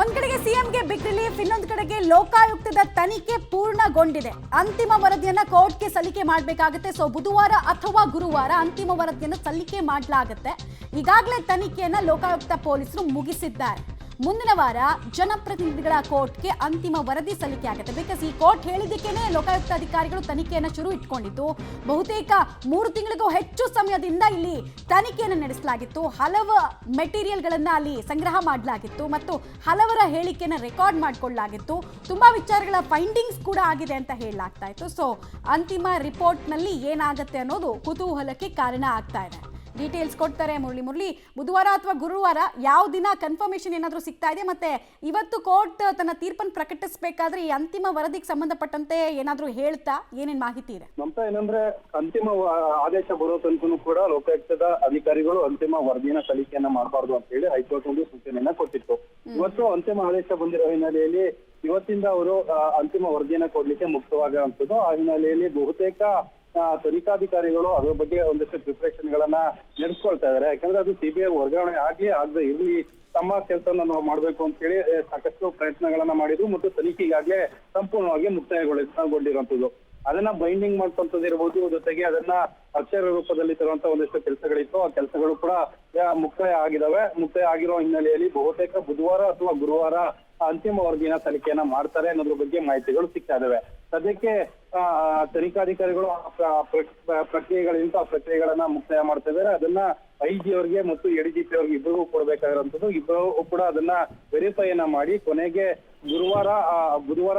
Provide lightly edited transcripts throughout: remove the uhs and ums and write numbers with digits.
ಒಂದ್ ಕಡೆಗೆ ಸಿಎಂಗೆ ಬಿಗ್ ರಿಲೀಫ್, ಇನ್ನೊಂದು ಕಡೆಗೆ ಲೋಕಾಯುಕ್ತದ ತನಿಖೆ ಪೂರ್ಣಗೊಂಡಿದೆ. ಅಂತಿಮ ವರದಿಯನ್ನ ಕೋರ್ಟ್ಗೆ ಸಲ್ಲಿಕೆ ಮಾಡಬೇಕಾಗುತ್ತೆ. ಸೊ ಬುಧವಾರ ಅಥವಾ ಗುರುವಾರ ಅಂತಿಮ ವರದಿಯನ್ನು ಸಲ್ಲಿಕೆ ಮಾಡಲಾಗುತ್ತೆ. ಈಗಾಗಲೇ ತನಿಖೆಯನ್ನ ಲೋಕಾಯುಕ್ತ ಪೊಲೀಸರು ಮುಗಿಸಿದ್ದಾರೆ. ಮುಂದಿನ ವಾರ ಜನಪ್ರತಿನಿಧಿಗಳ ಕೋರ್ಟ್ಗೆ ಅಂತಿಮ ವರದಿ ಸಲ್ಲಿಕೆ ಆಗುತ್ತೆ. ಬಿಕಾಸ್ ಈ ಕೋರ್ಟ್ ಹೇಳಿದ್ದಕ್ಕೇನೆ ಲೋಕಾಯುಕ್ತ ಅಧಿಕಾರಿಗಳು ತನಿಖೆಯನ್ನು ಶುರು ಇಟ್ಕೊಂಡಿತ್ತು. ಬಹುತೇಕ 3 ತಿಂಗಳಿಗೂ ಹೆಚ್ಚು ಸಮಯದಿಂದ ಇಲ್ಲಿ ತನಿಖೆಯನ್ನು ನಡೆಸಲಾಗಿತ್ತು. ಹಲವು ಮೆಟೀರಿಯಲ್ಗಳನ್ನ ಅಲ್ಲಿ ಸಂಗ್ರಹ ಮಾಡಲಾಗಿತ್ತು ಮತ್ತು ಹಲವರ ಹೇಳಿಕೆಯನ್ನು ರೆಕಾರ್ಡ್ ಮಾಡಿಕೊಳ್ಳಲಾಗಿತ್ತು. ತುಂಬಾ ವಿಚಾರಗಳ ಫೈಂಡಿಂಗ್ಸ್ ಕೂಡ ಆಗಿದೆ ಅಂತ ಹೇಳಲಾಗ್ತಾ ಇತ್ತು. ಸೊ ಅಂತಿಮ ರಿಪೋರ್ಟ್ನಲ್ಲಿ ಏನಾಗುತ್ತೆ ಅನ್ನೋದು ಕುತೂಹಲಕ್ಕೆ ಕಾರಣ ಆಗ್ತಾ ಇದೆ. ಡೀಟೇಲ್ಸ್ ಕೊಡ್ತಾರೆ ಮುರಳಿ. ಬುಧವಾರ ಅಥವಾ ಗುರುವಾರ ಯಾವ ದಿನ ಕನ್ಫರ್ಮೇಷನ್ ಏನಾದರೂ ಸಿಗ್ತಾ ಇದೆ? ಮತ್ತೆ ಇವತ್ತು ಕೋರ್ಟ್ ತನ್ನ ತೀರ್ಪನ್ನು ಪ್ರಕಟಿಸಬೇಕಾದ್ರೆ ಈ ಅಂತಿಮ ವರದಿಗೆ ಸಂಬಂಧಪಟ್ಟಂತೆ ಏನಾದರೂ ಹೇಳ್ತಾ ಏನೇನು ಮಾಹಿತಿ ಇದೆ? ನಮ್ತಾ ಏನಂದ್ರೆ ಅಂತಿಮ ಆದೇಶ ಬರೋ ತನಕನೂ ಕೂಡ ಲೋಕಾಯುಕ್ತದ ಅಧಿಕಾರಿಗಳು ಅಂತಿಮ ವರದಿನ ಸಲ್ಲಿಕೆಯನ್ನ ಮಾಡಬಾರ್ದು ಅಂತ ಹೇಳಿ ಹೈಕೋರ್ಟ್ ಒಂದು ಸೂಚನೆಯನ್ನ ಕೊಟ್ಟಿತ್ತು. ಇವತ್ತು ಅಂತಿಮ ಆದೇಶ ಬಂದಿರೋ ಹಿನ್ನೆಲೆಯಲ್ಲಿ ಇವತ್ತಿಂದ ಅವರು ಅಂತಿಮ ವರದಿಯನ್ನ ಕೊಡ್ಲಿಕ್ಕೆ ಮುಕ್ತವಾಗುವಂಥದ್ದು. ಆ ಹಿನ್ನೆಲೆಯಲ್ಲಿ ಬಹುತೇಕ ತನಿಖಾಧಿಕಾರಿಗಳು ಅದ್ರ ಬಗ್ಗೆ ಒಂದಷ್ಟು ಪ್ರಿಪರೇಷನ್ ಗಳನ್ನ ನಡೆಸ್ಕೊಳ್ತಾ ಇದಾರೆ. ಯಾಕಂದ್ರೆ ಅದು ಸಿಬಿಐ ವರ್ಗಾವಣೆ ಆಗದೆ ಇರ್ಲಿ, ತಮ್ಮ ಕೆಲಸವನ್ನ ನಾವು ಮಾಡ್ಬೇಕು ಅಂತ ಹೇಳಿ ಸಾಕಷ್ಟು ಪ್ರಯತ್ನಗಳನ್ನ ಮಾಡಿದ್ರು ಮತ್ತು ತನಿಖೆ ಈಗಾಗಲೇ ಸಂಪೂರ್ಣವಾಗಿ ಮುಕ್ತಾಯಗೊಂಡಿರುವಂತದ್ದು. ಅದನ್ನ ಬೈಂಡಿಂಗ್ ಮಾಡ್ಕೊಂತದ್ದು ಇರ್ಬೋದು, ಜೊತೆಗೆ ಅದನ್ನ ಅಕ್ಷರ ರೂಪದಲ್ಲಿ ತರುವಂತ ಒಂದಷ್ಟು ಕೆಲಸಗಳಿತ್ತು. ಆ ಕೆಲಸಗಳು ಕೂಡ ಮುಕ್ತಾಯ ಆಗಿರೋ ಹಿನ್ನೆಲೆಯಲ್ಲಿ ಬಹುತೇಕ ಬುಧವಾರ ಅಥವಾ ಗುರುವಾರ ಅಂತಿಮ ವರದಿನ ತನಿಖೆಯನ್ನ ಮಾಡ್ತಾರೆ ಅನ್ನೋದ್ರ ಬಗ್ಗೆ ಮಾಹಿತಿಗಳು ಸಿಗ್ತಾ ಇದಾವೆ. ಸದ್ಯಕ್ಕೆ ತನಿಖಾಧಿಕಾರಿಗಳು ಪ್ರಕ್ರಿಯೆಗಳಿಂದ ಆ ಪ್ರಕ್ರಿಯೆಗಳನ್ನ ಮುಕ್ತಾಯ ಮಾಡ್ತಾ ಇದ್ದಾರೆ. ಅದನ್ನ ಐಜಿ ಅವರಿಗೆ ಮತ್ತು ಎಡಿಜಿಪಿ ಅವ್ರಿಗೆ ಇಬ್ಬರಿಗೂ ಕೊಡ್ಬೇಕಾಗಿರುವಂತದ್ದು. ಇಬ್ಬರು ಕೂಡ ಅದನ್ನ ವೆರಿಫೈಯನ್ನ ಮಾಡಿ ಕೊನೆಗೆ ಬುಧವಾರ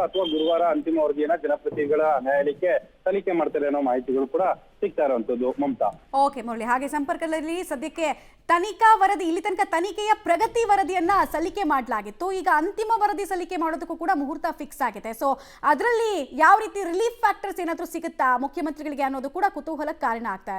ಅಥವಾ ಗುರುವಾರ ಅಂತಿಮ ವರದಿಯನ್ನ ಜನಪ್ರತಿನಿಧಿಗಳ ನ್ಯಾಯಾಲಯಕ್ಕೆ ತನಿಖೆ ಮಾಡ್ತಾರೆ ಅನ್ನೋ ಮಾಹಿತಿಗಳು ಕೂಡ ಸಿಗ್ತಾ ಇರುವಂತದ್ದು. ಮಮತಾ. ಓಕೆ ಮುರಳಿ, ಹಾಗೆ ಸಂಪರ್ಕದಲ್ಲಿ ಸದ್ಯಕ್ಕೆ ತನಿಖಾ ವರದಿ, ಇಲ್ಲಿ ತನಕ ತನಿಖೆಯ ಪ್ರಗತಿ ವರದಿಯನ್ನ ಸಲ್ಲಿಕೆ ಮಾಡಲಾಗಿತ್ತು. ಈಗ ಅಂತಿಮ ವರದಿ ಸಲ್ಲಿಕೆ ಮಾಡೋದಕ್ಕೂ ಕೂಡ ಮುಹೂರ್ತ ಫಿಕ್ಸ್ ಆಗಿದೆ. ಸೊ ಅದರಲ್ಲಿ ಯಾವ ರೀತಿ ರಿಲೀಫ್ ಫ್ಯಾಕ್ಟರ್ಸ್ ಏನಾದರೂ ಸಿಗುತ್ತಾ ಮುಖ್ಯಮಂತ್ರಿಗಳಿಗೆ ಅನ್ನೋದು ಕೂಡ ಕುತೂಹಲಕ್ಕೆ ಕಾರಣ ಆಗ್ತಾ ಇದೆ.